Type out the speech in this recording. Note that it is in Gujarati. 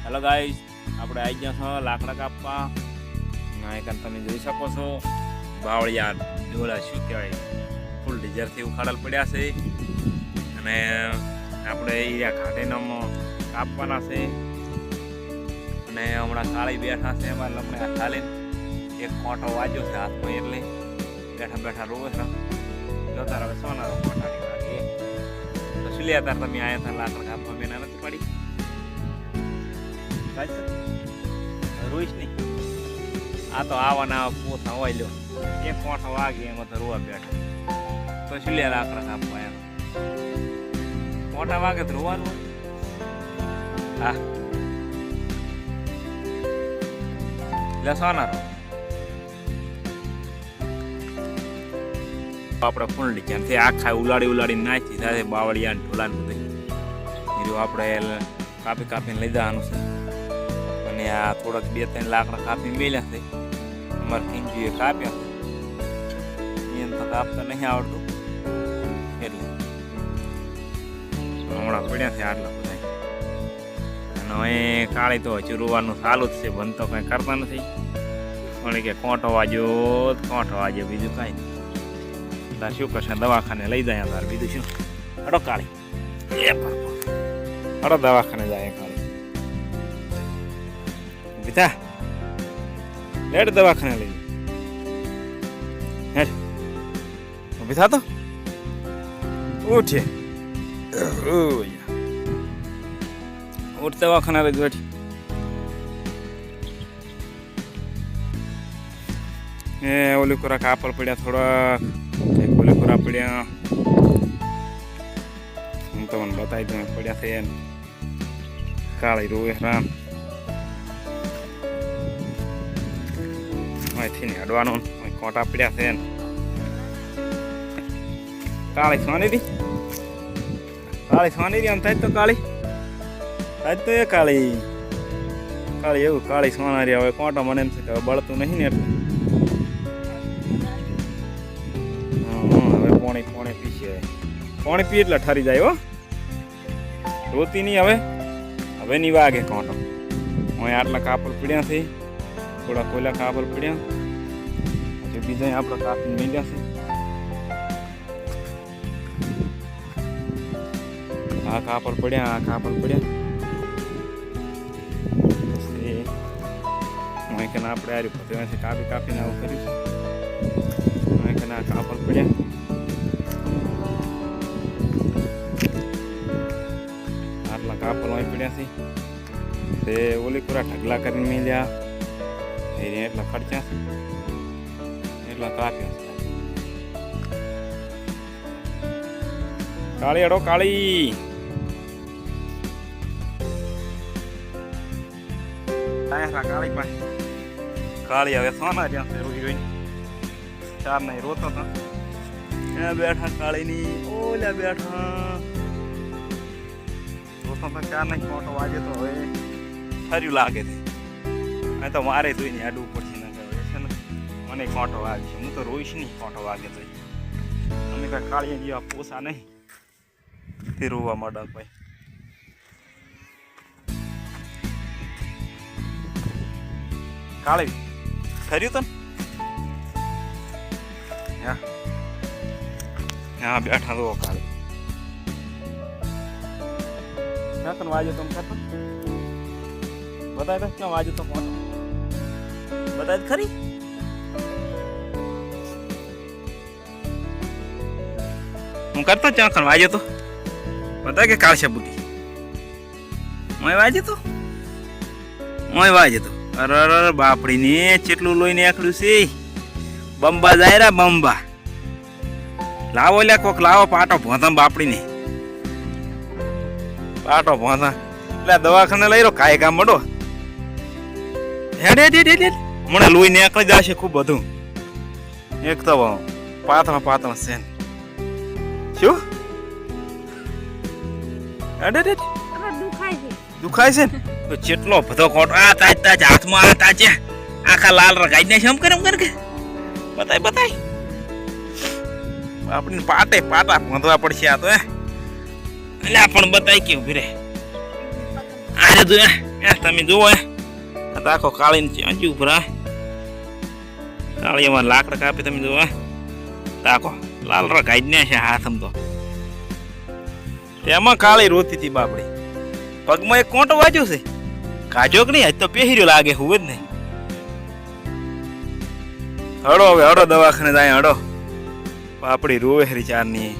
હેલો ગાઈસ, આપણે આવી ગયા છો લાકડા કાપવા. અહીં તમે જોઈ શકો છો બાવળિયા ડોળા શું કહેવાય ફૂલ ડીઝરથી ઉખાડેલ પડ્યા છે અને આપણે એ ઘાટીનામાં કાપવાના છે. અને હમણાં કાળી બેઠા છે, એમાં લમણે ખાલીને એક કોંટો વાગ્યો છે હાથમાં, એટલે બેઠા બેઠા રોવે છે. જોતા હવે સોના કોંટાની વાગી તો શું લે તાર તમે આવ્યા હતા લાકડા કાપવા, મેં નથી પડી રોઈશ નહીં. આ તો આવાના પોથા હોય લ્યો, એક કોઠો વાગે એમાં તો રોવા બેઠા તો શું લે લાકડા કાપવા એમ મોટા વાગે તો રોવાનું હોય. હા લસવાના રો આપણે ફૂંડી ક્યાંથી આખા ઉલાડી નાખી સાથે બાવળિયા ઢોલા બધું બીજું આપણે કાપી કાપીને લઈ જવાનું છે. અને આ થોડાક 2-3 લાકડા કાપી મેલ્યા છે, અમારે ખીંજીએ કાપ્યા છે, એને તો કાપતા નહીં આવડતું એટલે હમણાં પડ્યા છે આટલા બધા. અને હવે કાળી તો હજુ રોવાનું ચાલુ જ છે, બંધ તો કંઈ કરતા નથી. પણ કે કોંટો વાગ્યો બીજું કાંઈ નહીં. તાર શું કરશે, દવાખાને લઈ જાય તાર બીજું શું. હડો કાળી હડો દવાખાને જાય કાળી બીતા લેટ દવાખાને લઈ હેડ બીતા તો ઉઠે ઉઠ દવાખાને લઈ બેઠી. એ ઓલી કોરા કાપડ પડ્યા થોડાક, એક ઓલી કોરા પડ્યા હું તમને બતાવી દઉં પડ્યા છે. કાળી રોવે રામ અહીંથી ને અડવાનું કોટા પડ્યા છે. કાળી સોની દી આમ થાય તો કાળી થાય તો એ કાળી એવું કાળી સોનારી. હવે કોટા મને એમ છે કે બળતું નહીં ને એટલે હવે પોણે પીશે. પોણી પી એટલે ઠરી જાય હો, રોતી નહીં. હવે નહીં વાગે કોંટો. હું આટલા કાપડ પીડ્યા છે, થોડા કોયલા કાપડ પીડ્યા, હજુ બીજા આપણે કાપી મેળ્યા છે. આ કાપડ પડ્યા હું કે આપણે આ રહ્યું કાપીને આવું કર્યું છે. કે ના કાપડ પડ્યા આટલા કાપડ અહીં પડ્યા છે. તે ઓલી પૂરા ઢગલા કરીને મેલ્યા એટલા ખર્ચા છે, એટલા કાપ્યા છે. કાળી અડો કાળી કાળી હવે સોના જ્યાં છે રોઈ રોઈ ચાર નહીં રોતો હતા ત્યાં બેઠા કાળીની ઓલા બેઠા રોતો તો ચાર નહીં કોંટો વાગે તો હવે ફર્યું લાગે છે. અહીં તો મારે જોઈને આડવું પડશે ને છે ને મને કોંટો વાગે છે. હું તો રોઈશ નહીં કોંટો વાગે તો અમે કાંઈ કાળીએ જેવા પોસા નહીં તે રોવા માંડો ભાઈ. કાળી ખર્યું તો હા બેઠા તો કાળી ક્યાં તને વાજો તમે કરતો બતાય તો ક્યાં વાજો તો મોટો બતાય ખરી. હું કરતો ક્યાં કણ વાજો તો બતાય કે કાળશે બુટી મોય વાજે તો અરે બાપડી ને કેટલું લોહીને આખડ્યું છે. બંબા જાય રા બંબા લાવો લ્યા કોક લાવો પાટો ભોંતા બાપડી ને પાટો ભોંતા એટલે દવાખાને લઈ રહ્યો કાંઈ કામ મળો હેડ મને લોહીને આખડી જશે ખૂબ બધું. એક તો પાતળા છે શું દુખાય છે ને તો કેટલો બધો કોટ આ તાજ હાથમાં આ તાજે આખા લાલ રગાઈ ને શમ કરે કે બતાય આપણે પાટા બાંધવા પડશે. આ તો એટલે પણ બતાય કેવું ભીરે આ હે તમે જુઓ આખો કાળીને ચાંચી ઉભરા કાળીમાં લાકડા કાપી તમે જુઓ તાકો લાલ રખાઈ ને છે હાથમ તો તેમાં કાળી રોતી હતી બાપડી પગમાં એક કોંટો વાગ્યો છે કાજો કે નહીં આજ તો પહેર્યો લાગે હું જ નહીં હડો હવે હડો દવાખાને જાય હડો બાપડી રોવે હરી ચારની